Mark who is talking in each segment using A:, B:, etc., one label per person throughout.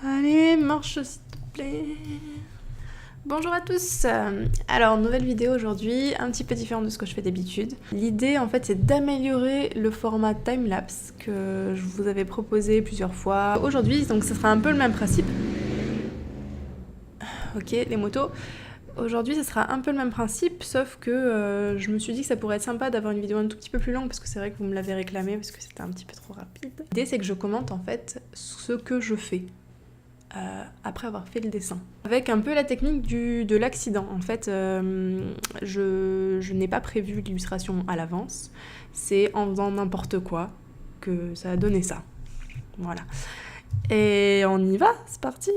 A: Allez, marche s'il te plaît. Bonjour à tous. Alors, nouvelle vidéo aujourd'hui, un petit peu différente de ce que je fais d'habitude. L'idée, en fait, c'est d'améliorer le format timelapse que je vous avais proposé plusieurs fois. Aujourd'hui, donc, ce sera un peu le même principe. Ok, les motos. Aujourd'hui, ce sera un peu le même principe, sauf que je me suis dit que ça pourrait être sympa d'avoir une vidéo un tout petit peu plus longue, parce que c'est vrai que vous me l'avez réclamé, parce que c'était un petit peu trop rapide. L'idée, c'est que je commente, en fait, ce que je fais. Après avoir fait le dessin. Avec un peu la technique de l'accident. En fait, je n'ai pas prévu l'illustration à l'avance. C'est en faisant n'importe quoi que ça a donné ça. Voilà. Et on y va, c'est parti.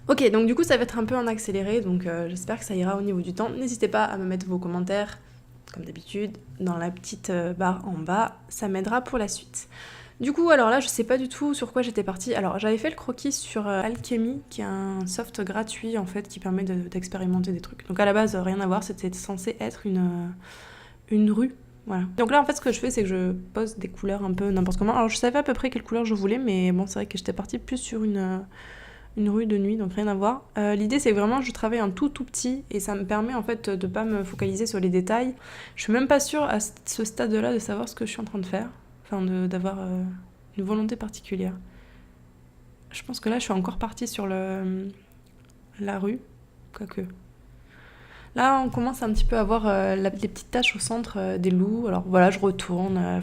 A: Ok, donc du coup ça va être un peu en accéléré, donc j'espère que ça ira au niveau du temps. N'hésitez pas à me mettre vos commentaires, comme d'habitude, dans la petite barre en bas. Ça m'aidera pour la suite. Du coup, alors là, je sais pas du tout sur quoi j'étais partie. Alors, j'avais fait le croquis sur Alchemy, qui est un soft gratuit, en fait, qui permet d'expérimenter des trucs. Donc, à la base, rien à voir, c'était censé être une rue, voilà. Donc là, en fait, ce que je fais, c'est que je pose des couleurs un peu n'importe comment. Alors, je savais à peu près quelle couleur je voulais, mais bon, c'est vrai que j'étais partie plus sur une rue de nuit, donc rien à voir. L'idée, c'est vraiment, je travaille un tout petit, et ça me permet, en fait, de pas me focaliser sur les détails. Je suis même pas sûre, à ce stade-là, de savoir ce que je suis en train de faire. Enfin, d'avoir une volonté particulière. Je pense que là, je suis encore partie sur la rue. Quoique. Là, on commence un petit peu à voir les petites taches au centre des loups. Alors voilà, je retourne.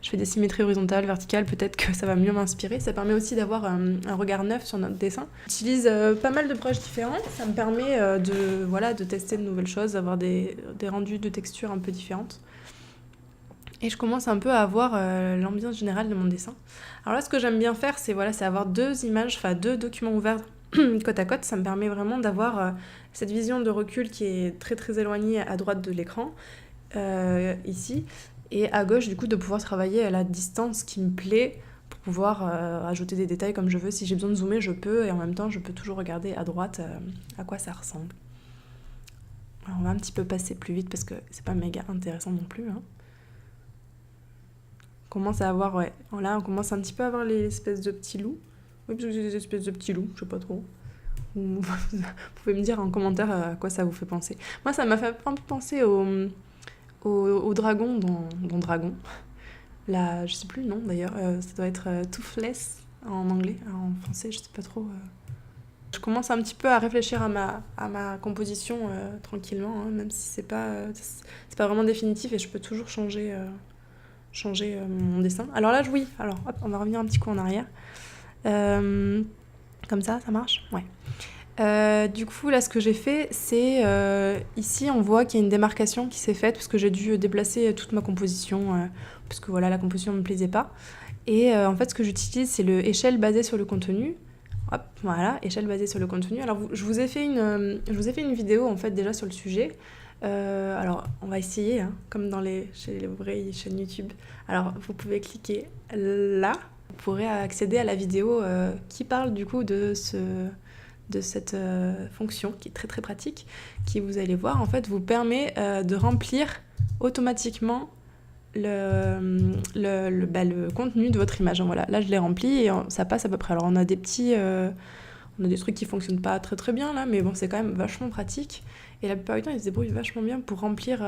A: Je fais des symétries horizontales, verticales. Peut-être que ça va mieux m'inspirer. Ça permet aussi d'avoir un regard neuf sur notre dessin. J'utilise pas mal de brushes différentes. Ça me permet de tester de nouvelles choses, d'avoir des rendus de textures un peu différentes. Et je commence un peu à avoir l'ambiance générale de mon dessin. Alors là, ce que j'aime bien faire, c'est avoir deux images, enfin deux documents ouverts côte à côte. Ça me permet vraiment d'avoir cette vision de recul qui est très très éloignée à droite de l'écran, ici, et à gauche, du coup, de pouvoir travailler à la distance qui me plaît pour pouvoir ajouter des détails comme je veux. Si j'ai besoin de zoomer, je peux, et en même temps, je peux toujours regarder à droite à quoi ça ressemble. Alors, on va un petit peu passer plus vite parce que c'est pas méga intéressant non plus, hein. Commence à avoir, ouais, là on commence un petit peu à avoir les espèces de petits loups. Oui, parce que c'est des espèces de petits loups, je sais pas trop. Vous pouvez me dire en commentaire à quoi ça vous fait penser. Moi, ça m'a fait un peu penser au dragon dans Dragon. Là, je sais plus le nom d'ailleurs, ça doit être Toothless en anglais, en français, je sais pas trop. Je commence un petit peu à réfléchir à ma composition tranquillement, hein, même si c'est pas vraiment définitif et je peux toujours changer mon dessin. Alors là, oui, alors hop, on va revenir un petit coup en arrière. Comme ça marche ? Ouais. Du coup, là, ce que j'ai fait, c'est... ici, on voit qu'il y a une démarcation qui s'est faite, parce que j'ai dû déplacer toute ma composition, parce que voilà, la composition ne me plaisait pas. Et en fait, ce que j'utilise, c'est le échelle basée sur le contenu. Hop, voilà, échelle basée sur le contenu. Alors, je vous ai fait une vidéo, en fait, déjà sur le sujet. Alors, on va essayer, hein, comme chez les vraies chaînes YouTube. Alors, vous pouvez cliquer là. Vous pourrez accéder à la vidéo qui parle du coup de cette fonction qui est très très pratique, qui, vous allez voir, en fait, vous permet de remplir automatiquement le contenu de votre image. Voilà, là, je l'ai rempli et ça passe à peu près. Alors, on a des trucs qui fonctionnent pas très très bien là, mais bon, c'est quand même vachement pratique. Et la plupart du temps, ils se débrouillent vachement bien pour remplir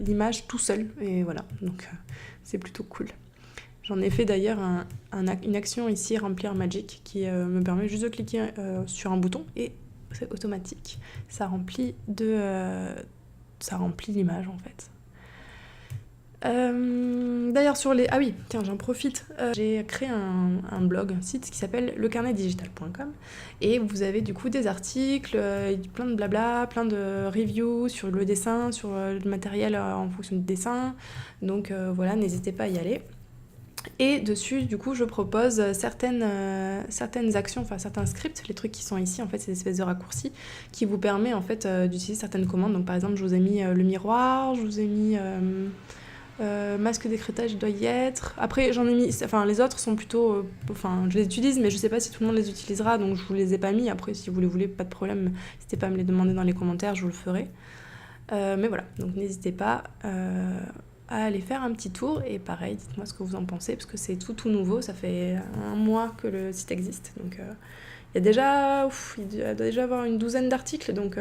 A: l'image tout seul. Et voilà, donc c'est plutôt cool. J'en ai fait d'ailleurs une action ici, remplir Magic, qui me permet juste de cliquer sur un bouton et c'est automatique. Ça remplit l'image en fait. D'ailleurs sur les... Ah oui, tiens, j'en profite. J'ai créé un blog, un site qui s'appelle lecarnetdigital.com et vous avez du coup des articles, plein de blabla, plein de reviews sur le dessin, sur le matériel en fonction du dessin. Donc voilà, n'hésitez pas à y aller. Et dessus, du coup, je propose certaines actions, enfin certains scripts, les trucs qui sont ici, en fait, c'est des espèces de raccourcis qui vous permettent en fait d'utiliser certaines commandes. Donc par exemple, je vous ai mis le miroir, je vous ai mis... masque d'écrêtage doit y être. Après, j'en ai mis... Enfin, les autres sont plutôt... je les utilise, mais je sais pas si tout le monde les utilisera, donc je vous les ai pas mis. Après, si vous les voulez, pas de problème. N'hésitez pas à me les demander dans les commentaires, je vous le ferai. Mais voilà, donc n'hésitez pas à aller faire un petit tour. Et pareil, dites-moi ce que vous en pensez, parce que c'est tout nouveau, ça fait 1 mois que le site existe. Donc il y a déjà, il doit déjà avoir une douzaine d'articles, donc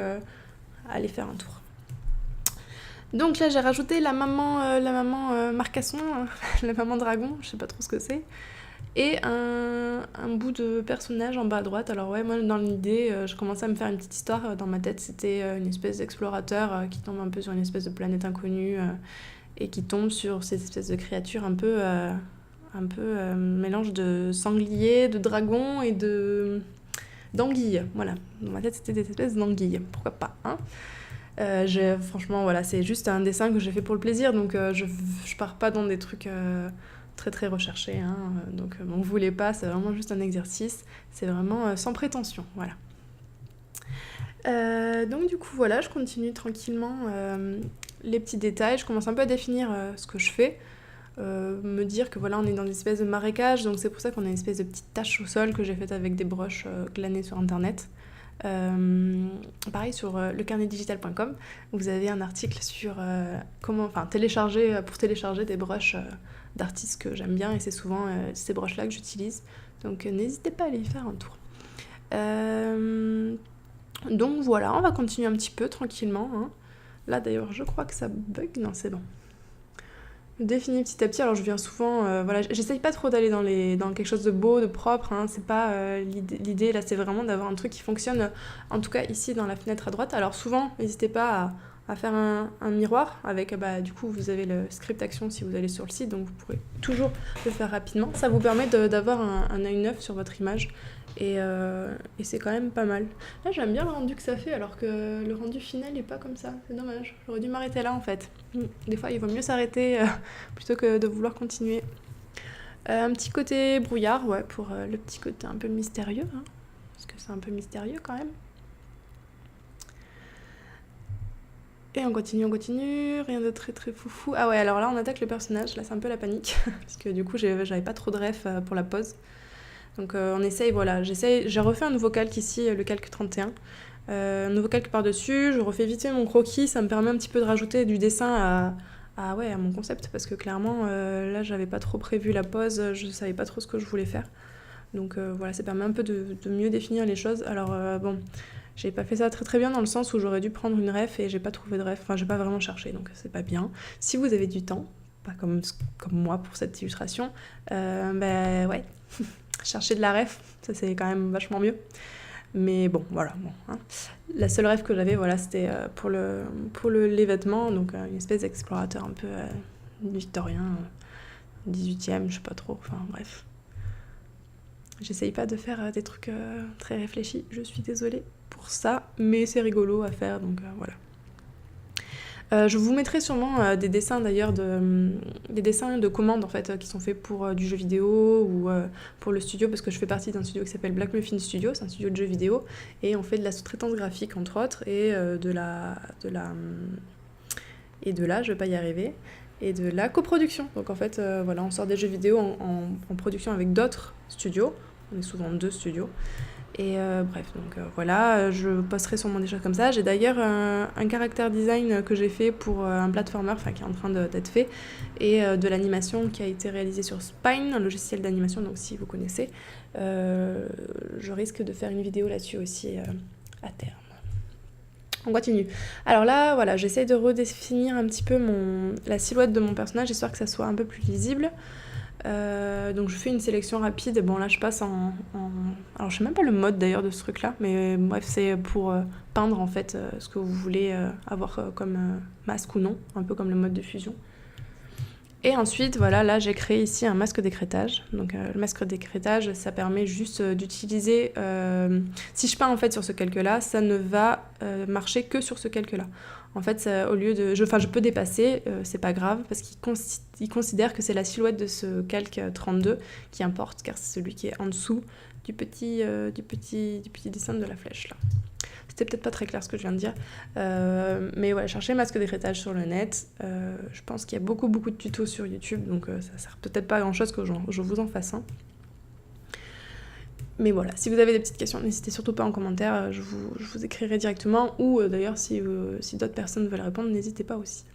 A: allez faire un tour. Donc là j'ai rajouté la maman Marcasson, la maman dragon, je sais pas trop ce que c'est, et un bout de personnage en bas à droite. Alors ouais, moi dans l'idée, je commençais à me faire une petite histoire dans ma tête. C'était une espèce d'explorateur qui tombe un peu sur une espèce de planète inconnue et qui tombe sur cette espèce de créature un peu mélange de sanglier, de dragon et d'anguille. Voilà, dans ma tête c'était des espèces d'anguilles, pourquoi pas, hein. Franchement, voilà, c'est juste un dessin que j'ai fait pour le plaisir, donc je pars pas dans des trucs très très recherchés, hein, donc m'en voulez pas, c'est vraiment juste un exercice, c'est vraiment sans prétention, voilà. Donc du coup, voilà, je continue tranquillement les petits détails, je commence un peu à définir ce que je fais, me dire que voilà, on est dans une espèce de marécage, donc c'est pour ça qu'on a une espèce de petite tache au sol que j'ai faite avec des broches glanées sur internet. Pareil sur lecarnetdigital.com, vous avez un article sur comment télécharger des brushes d'artistes que j'aime bien, et c'est souvent ces brushes là que j'utilise, donc n'hésitez pas à aller y faire un tour. Donc voilà, on va continuer un petit peu tranquillement, hein. Là d'ailleurs je crois que ça bug, non c'est bon. Je définis petit à petit, alors je viens souvent, voilà, j'essaye pas trop d'aller dans quelque chose de beau, de propre, hein, c'est pas l'idée là, c'est vraiment d'avoir un truc qui fonctionne, en tout cas ici dans la fenêtre à droite. Alors souvent, n'hésitez pas à faire un miroir avec, du coup vous avez le script action si vous allez sur le site, donc vous pourrez toujours le faire rapidement, ça vous permet d'avoir un œil neuf sur votre image, et c'est quand même pas mal. Là j'aime bien le rendu que ça fait, alors que le rendu final est pas comme ça, c'est dommage, j'aurais dû m'arrêter là en fait. Des fois il vaut mieux s'arrêter plutôt que de vouloir continuer. Un petit côté brouillard, ouais, pour le petit côté un peu mystérieux, hein, parce que c'est un peu mystérieux quand même. Et on continue, rien de très très foufou. Ah ouais, alors là on attaque le personnage, là c'est un peu la panique, parce que du coup j'avais pas trop de ref pour la pose. Donc on essaye, voilà, j'ai refait un nouveau calque ici, le calque 31. Un nouveau calque par-dessus, je refais vite fait mon croquis, ça me permet un petit peu de rajouter du dessin à mon concept, parce que clairement là j'avais pas trop prévu la pose, je savais pas trop ce que je voulais faire. Donc voilà, ça permet un peu de mieux définir les choses. Alors bon, j'ai pas fait ça très très bien dans le sens où j'aurais dû prendre une ref et j'ai pas trouvé de ref, enfin j'ai pas vraiment cherché, donc c'est pas bien. Si vous avez du temps, pas comme moi pour cette illustration, ouais, chercher de la ref, ça c'est quand même vachement mieux. Mais bon, voilà, bon, hein. La seule rêve que j'avais, voilà, c'était pour les vêtements, donc une espèce d'explorateur un peu victorien, 18e, je sais pas trop, enfin bref. J'essaye pas de faire des trucs très réfléchis, je suis désolée pour ça, mais c'est rigolo à faire, donc voilà. Je vous mettrai sûrement des dessins d'ailleurs, des dessins de commandes en fait, qui sont faits pour du jeu vidéo ou pour le studio, parce que je fais partie d'un studio qui s'appelle Black Muffin Studio, c'est un studio de jeux vidéo, et on fait de la sous-traitance graphique entre autres, et de la, je vais pas y arriver, et de la coproduction. Donc en fait, voilà, on sort des jeux vidéo en production avec d'autres studios, on est souvent 2 studios. Et bref, donc voilà, je posterai sûrement des choses comme ça. J'ai d'ailleurs un caractère design que j'ai fait pour un platformer, enfin qui est en train d'être fait, et de l'animation qui a été réalisée sur Spine, un logiciel d'animation, donc si vous connaissez, je risque de faire une vidéo là-dessus aussi à terme. On continue. Alors là, voilà, j'essaie de redéfinir un petit peu la silhouette de mon personnage, histoire que ça soit un peu plus lisible. Donc je fais une sélection rapide. Bon là je passe alors je sais même pas le mode d'ailleurs de ce truc là, mais bref c'est pour peindre en fait ce que vous voulez avoir comme masque ou non, un peu comme le mode de fusion. Et ensuite voilà, là j'ai créé ici un masque d'écrêtage. Donc le masque d'écrêtage, ça permet juste d'utiliser, si je peins en fait sur ce calque là, ça ne va marcher que sur ce calque là. En fait, ça, au lieu de, je peux dépasser, c'est pas grave, parce qu'il considère que c'est la silhouette de ce calque 32 qui importe, car c'est celui qui est en dessous du petit dessin de la flèche là. C'était peut-être pas très clair ce que je viens de dire, mais ouais, cherchez masque d'écrêtage sur le net. Je pense qu'il y a beaucoup de tutos sur YouTube, donc ça sert peut-être pas à grand chose que je vous en fasse un. Mais voilà, si vous avez des petites questions, n'hésitez surtout pas en commentaire, je vous écrirai directement, ou d'ailleurs si d'autres personnes veulent répondre, n'hésitez pas aussi.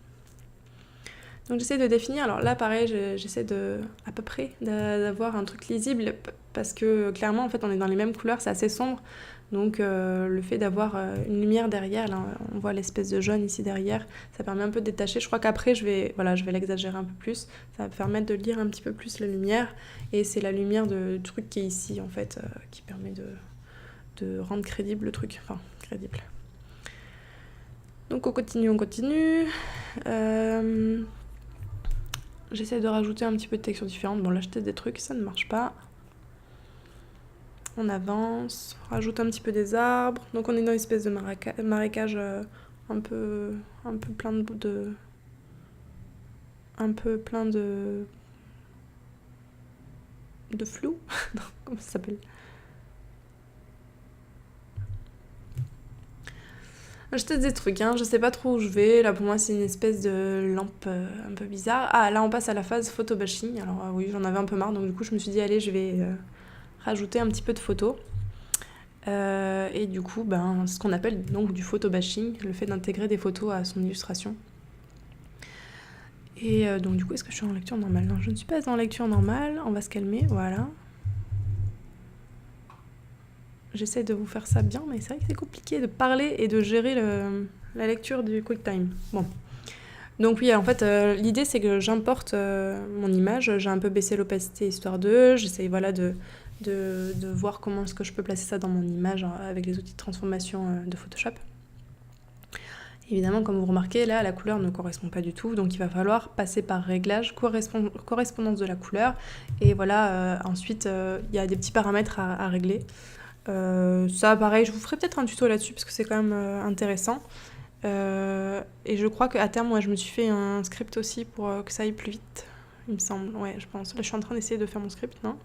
A: Donc j'essaie de définir, alors là pareil, j'essaie de, à peu près d'avoir un truc lisible, parce que clairement en fait on est dans les mêmes couleurs, c'est assez sombre, donc le fait d'avoir une lumière derrière, là on voit l'espèce de jaune ici derrière, ça permet un peu de détacher. Je crois qu'après je vais l'exagérer un peu plus, ça va me permettre de lire un petit peu plus la lumière, et c'est la lumière du truc qui est ici en fait, qui permet de rendre crédible le truc, enfin crédible. Donc on continue. J'essaie de rajouter un petit peu de textures différentes. Bon là je teste des trucs, ça ne marche pas. On avance, on rajoute un petit peu des arbres. Donc on est dans une espèce de marécage un peu plein de flou. Non, comment ça s'appelle? Je teste des trucs, hein. Je sais pas trop où je vais. Là, pour moi, c'est une espèce de lampe un peu bizarre. Ah, là, on passe à la phase photo bashing. Alors, oui, j'en avais un peu marre. Donc, du coup, je me suis dit, allez, je vais rajouter un petit peu de photos. Et du coup, ce qu'on appelle donc du photo bashing, le fait d'intégrer des photos à son illustration. Et donc, du coup, est-ce que je suis en lecture normale? Non, je ne suis pas en lecture normale. On va se calmer, voilà. J'essaie de vous faire ça bien, mais c'est vrai que c'est compliqué de parler et de gérer la lecture du QuickTime. Bon. Donc oui, en fait, l'idée c'est que j'importe mon image. J'ai un peu baissé l'opacité histoire de. J'essaye de voir comment est-ce que je peux placer ça dans mon image avec les outils de transformation de Photoshop. Évidemment, comme vous remarquez, là, la couleur ne correspond pas du tout, donc il va falloir passer par réglage, correspondance de la couleur, et voilà, ensuite, il y a des petits paramètres à régler. Ça, pareil, je vous ferai peut-être un tuto là-dessus, parce que c'est quand même intéressant. Et je crois qu'à terme, moi, je me suis fait un script aussi pour que ça aille plus vite, il me semble. Ouais, je pense. Là, je suis en train d'essayer de faire mon script, non?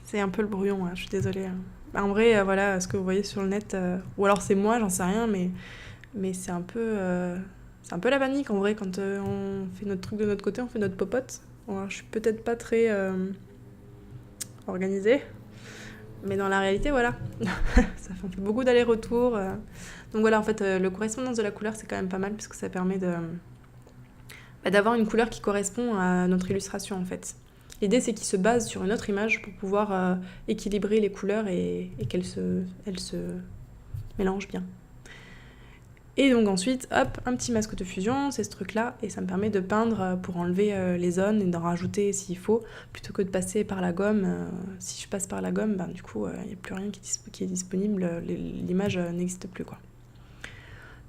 A: C'est un peu le brouillon, hein, je suis désolée. En vrai, voilà, ce que vous voyez sur le net, ou alors c'est moi, j'en sais rien, mais c'est un peu la panique en vrai quand on fait notre truc de notre côté, on fait notre popote. Alors, je suis peut-être pas très organisée, mais dans la réalité, voilà, ça fait beaucoup d'allers-retours. Donc voilà, en fait, le correspondance de la couleur, c'est quand même pas mal parce que ça permet d'avoir une couleur qui correspond à notre illustration en fait. L'idée, c'est qu'il se base sur une autre image pour pouvoir équilibrer les couleurs et qu'elles se mélangent bien. Et donc ensuite, hop, un petit masque de fusion, c'est ce truc-là, et ça me permet de peindre pour enlever les zones et d'en rajouter s'il faut, plutôt que de passer par la gomme. Si je passe par la gomme, du coup, il n'y a plus rien qui est disponible, l'image n'existe plus, quoi.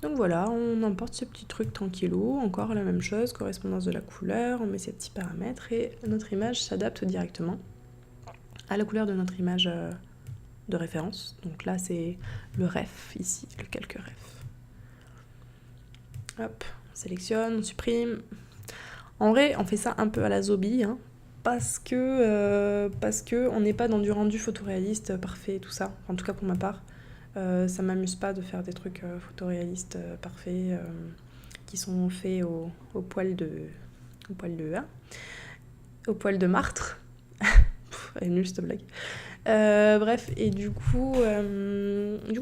A: Donc voilà, on emporte ce petit truc tranquillou, encore la même chose, correspondance de la couleur, on met ces petits paramètres et notre image s'adapte directement à la couleur de notre image de référence. Donc là, c'est le ref ici, le calque ref. Hop, on sélectionne, on supprime. En vrai, on fait ça un peu à la Zobi, hein, parce que on n'est pas dans du rendu photoréaliste parfait et tout ça, en tout cas pour ma part. Ça m'amuse pas de faire des trucs photoréalistes parfaits qui sont faits au poil de martre. Elle est nulle cette blague. Bref, et du coup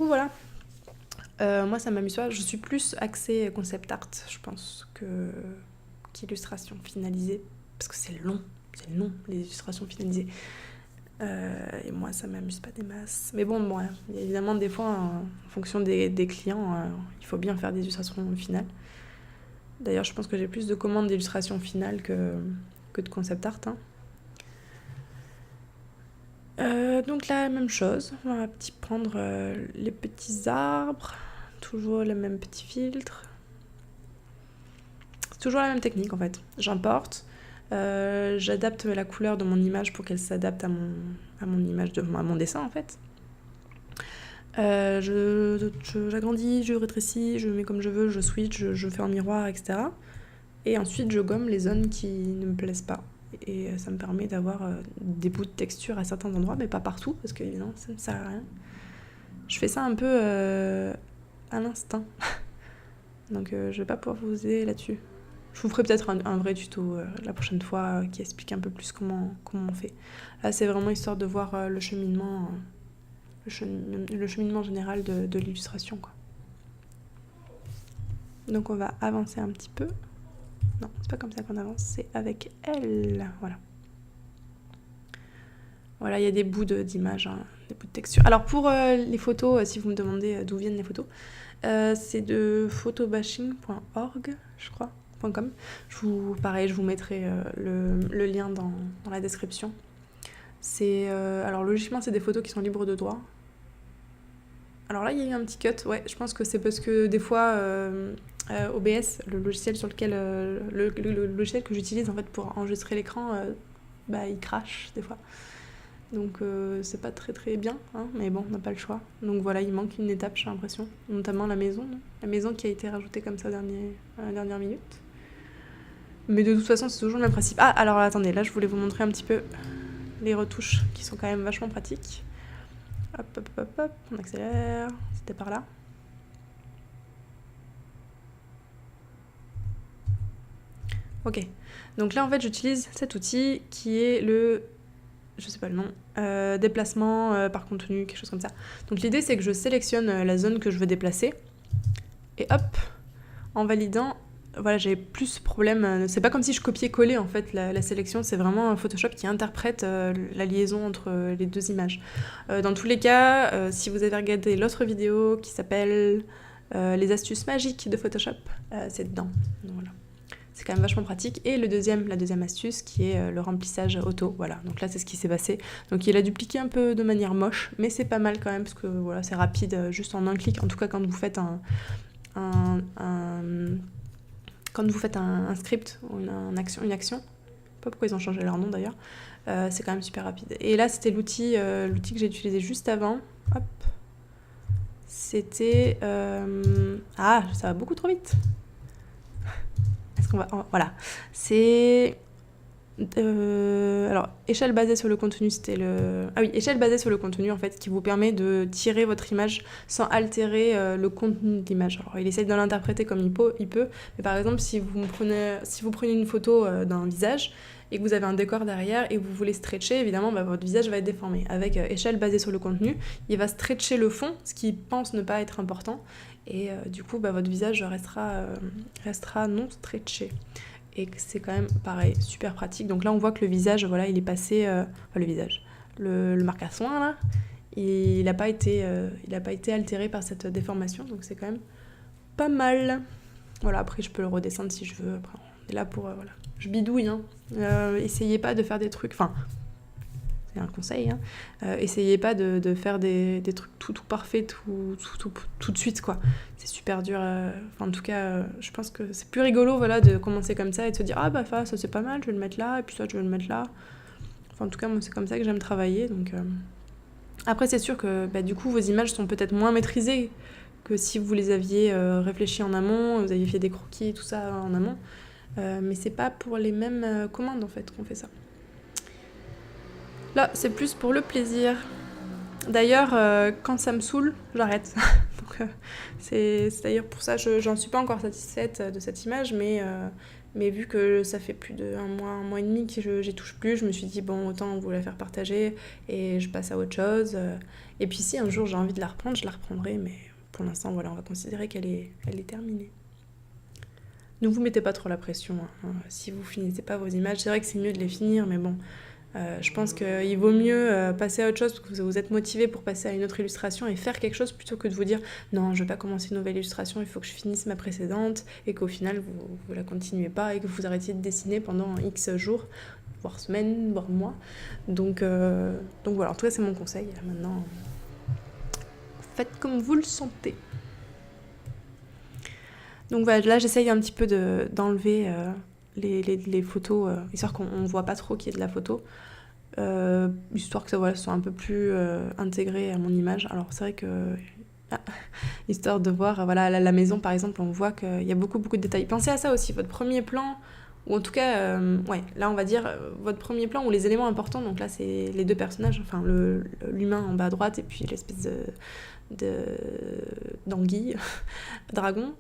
A: voilà. Moi ça m'amuse pas, je suis plus axée concept art, je pense, qu'illustration finalisée, parce que c'est long les illustrations finalisées. Et moi ça m'amuse pas des masses, mais bon, évidemment des fois en fonction des clients il faut bien faire des illustrations finales. D'ailleurs je pense que j'ai plus de commandes d'illustrations finales que de concept art, hein. Donc là même chose, on va prendre les petits arbres, toujours le même petit filtre, c'est toujours la même technique en fait. J'importe, j'adapte la couleur de mon image pour qu'elle s'adapte à mon image, à mon dessin en fait. J'agrandis, je rétrécis, je mets comme je veux, je switch, je fais en miroir, etc. Et ensuite je gomme les zones qui ne me plaisent pas. Et ça me permet d'avoir des bouts de texture à certains endroits, mais pas partout, parce que évidemment ça ne sert à rien. Je fais ça un peu à l'instinct. Donc je vais pas pouvoir vous aider là-dessus. Je vous ferai peut-être un vrai tuto la prochaine fois qui explique un peu plus comment on fait. Là, c'est vraiment histoire de voir le cheminement général de l'illustration, quoi. Donc on va avancer un petit peu. Non, c'est pas comme ça qu'on avance, c'est avec elle. Voilà. Voilà, il y a des bouts d'image, hein, des bouts de texture. Alors pour les photos, si vous me demandez d'où viennent les photos, c'est de photobashing.org, je crois, .com. Pareil, je vous mettrai le lien dans la description. Alors logiquement, c'est des photos qui sont libres de droit. Alors là, il y a eu un petit cut, ouais, je pense que c'est parce que des fois, OBS, le logiciel sur lequel, le logiciel que j'utilise en fait pour enregistrer l'écran, il crache des fois. Donc c'est pas très très bien, hein, mais bon, on n'a pas le choix. Donc voilà, il manque une étape, j'ai l'impression, notamment la maison. La maison qui a été rajoutée comme ça à la dernière minute. Mais de toute façon, c'est toujours le même principe. Ah, alors attendez, là je voulais vous montrer un petit peu les retouches qui sont quand même vachement pratiques. Hop, hop, hop, hop, on accélère, c'était par là. Ok, donc là en fait j'utilise cet outil qui est je sais pas le nom, déplacement par contenu, quelque chose comme ça. Donc l'idée c'est que je sélectionne la zone que je veux déplacer, et hop, en validant, voilà, j'ai plus ce problème, c'est pas comme si je copiais-collais en fait la sélection, c'est vraiment Photoshop qui interprète la liaison entre les deux images. Dans tous les cas, si vous avez regardé l'autre vidéo qui s'appelle les astuces magiques de Photoshop, c'est dedans, donc voilà. C'est quand même vachement pratique. Et la deuxième astuce qui est le remplissage auto. Voilà, donc là c'est ce qui s'est passé. Donc il a dupliqué un peu de manière moche, mais c'est pas mal quand même parce que voilà, c'est rapide, juste en un clic. En tout cas quand vous faites quand vous faites un script ou une action. Je sais pas pourquoi ils ont changé leur nom d'ailleurs. C'est quand même super rapide. Et là c'était l'outil que j'ai utilisé juste avant. Hop. C'était... Ah, ça va beaucoup trop vite. Voilà, c'est... alors, échelle basée sur le contenu, c'était le... Ah oui, échelle basée sur le contenu, en fait, qui vous permet de tirer votre image sans altérer le contenu de l'image. Alors, il essaie de l'interpréter comme il peut, mais par exemple, si vous prenez une photo d'un visage et que vous avez un décor derrière et que vous voulez stretcher, évidemment, votre visage va être déformé. Avec échelle basée sur le contenu, il va stretcher le fond, ce qui pense ne pas être important, et du coup, votre visage restera non stretché. Et c'est quand même, pareil, super pratique. Donc là, on voit que le visage, voilà, il est passé... le visage. Le marque à soin, là, il n'a pas été altéré par cette déformation. Donc c'est quand même pas mal. Voilà, après, je peux le redescendre si je veux. Après, on est là pour... voilà. Je bidouille, hein. Essayez pas de faire des trucs... Enfin, c'est un conseil, hein. Essayez pas de faire des trucs tout parfaits tout de suite, quoi. C'est super dur. En tout cas, je pense que c'est plus rigolo, voilà, de commencer comme ça et de se dire ça c'est pas mal, je vais le mettre là, et puis ça je vais le mettre là. Enfin, en tout cas, moi c'est comme ça que j'aime travailler. Donc après, c'est sûr que du coup vos images sont peut-être moins maîtrisées que si vous les aviez réfléchi en amont, vous aviez fait des croquis, tout ça en amont. Mais c'est pas pour les mêmes commandes en fait qu'on fait ça. Là, c'est plus pour le plaisir. D'ailleurs, quand ça me saoule, j'arrête. Donc, c'est d'ailleurs pour ça que j'en suis pas encore satisfaite de cette image, mais vu que ça fait plus d'un mois et demi que j'y touche plus, je me suis dit, bon, autant vous la faire partager et je passe à autre chose. Et puis si un jour j'ai envie de la reprendre, je la reprendrai, mais pour l'instant, voilà, on va considérer qu'elle est terminée. Ne vous mettez pas trop la pression, hein. Si vous finissez pas vos images, c'est vrai que c'est mieux de les finir, mais bon... je pense qu'il vaut mieux passer à autre chose parce que vous êtes motivé pour passer à une autre illustration et faire quelque chose plutôt que de vous dire non, je vais pas commencer une nouvelle illustration, il faut que je finisse ma précédente et qu'au final vous la continuez pas et que vous arrêtiez de dessiner pendant X jours, voire semaines, voire mois. Donc voilà, en tout cas c'est mon conseil. Maintenant, faites comme vous le sentez. Donc voilà, là j'essaye un petit peu d'enlever les photos, histoire qu'on voit pas trop qu'il y ait de la photo. Histoire que ça soit un peu plus intégré à mon image. Alors c'est vrai que histoire de voir la maison par exemple, on voit qu'il y a beaucoup de détails. Pensez à ça aussi, votre premier plan, ou en tout cas là on va dire votre premier plan ou les éléments importants. Donc là c'est les deux personnages, enfin l'humain en bas à droite et puis l'espèce d'anguille dragon,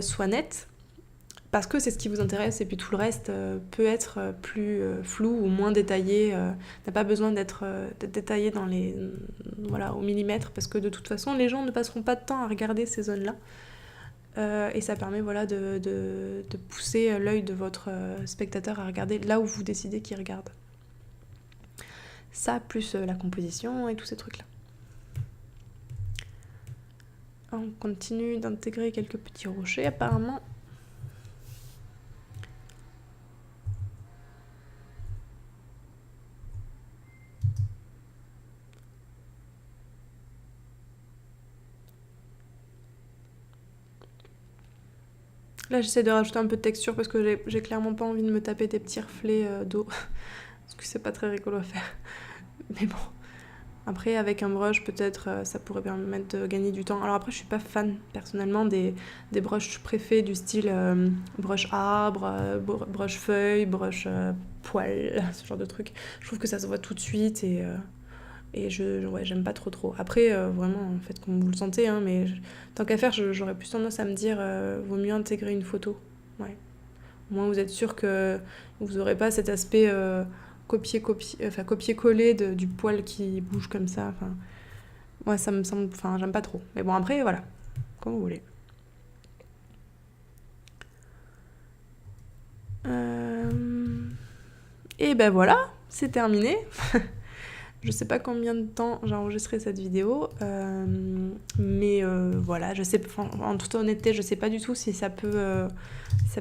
A: soit net. Parce que c'est ce qui vous intéresse, et puis tout le reste peut être plus flou ou moins détaillé, n'a pas besoin d'être détaillé au millimètre, parce que de toute façon, les gens ne passeront pas de temps à regarder ces zones-là. et ça permet voilà, de pousser l'œil de votre spectateur à regarder là où vous décidez qu'il regarde. Ça, plus la composition et tous ces trucs-là. On continue d'intégrer quelques petits rochers apparemment. Là, j'essaie de rajouter un peu de texture parce que j'ai clairement pas envie de me taper des petits reflets d'eau. Parce que c'est pas très rigolo à faire. Mais bon. Après, avec un brush, peut-être, ça pourrait permettre de gagner du temps. Alors après, je suis pas fan, personnellement, des brushes préfets du style brush arbre, brush feuille, brush poil, ce genre de truc. Je trouve que ça se voit tout de suite et ouais, j'aime pas trop. Après, vraiment, faites comme vous le sentez, hein, mais tant qu'à faire, j'aurais plus tendance à me dire vaut mieux intégrer une photo. Ouais. Au moins, vous êtes sûr que vous aurez pas cet aspect copier-coller du poil qui bouge comme ça. Enfin, moi, ça me semble. Enfin, j'aime pas trop. Mais bon, après, voilà, comme vous voulez. Et ben voilà, c'est terminé. Je sais pas combien de temps j'ai enregistré cette vidéo, mais voilà, je sais, en toute honnêteté, je sais pas du tout si ça peut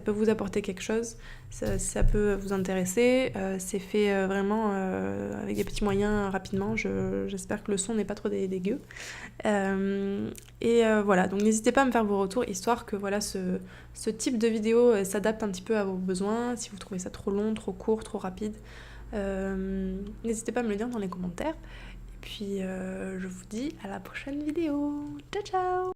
A: vous apporter quelque chose, si ça peut vous intéresser. C'est fait vraiment avec des petits moyens rapidement. J'espère que le son n'est pas trop dégueu. Voilà, donc n'hésitez pas à me faire vos retours, histoire que voilà, ce type de vidéo s'adapte un petit peu à vos besoins. Si vous trouvez ça trop long, trop court, trop rapide, n'hésitez pas à me le dire dans les commentaires. Et puis je vous dis à la prochaine vidéo. Ciao ciao.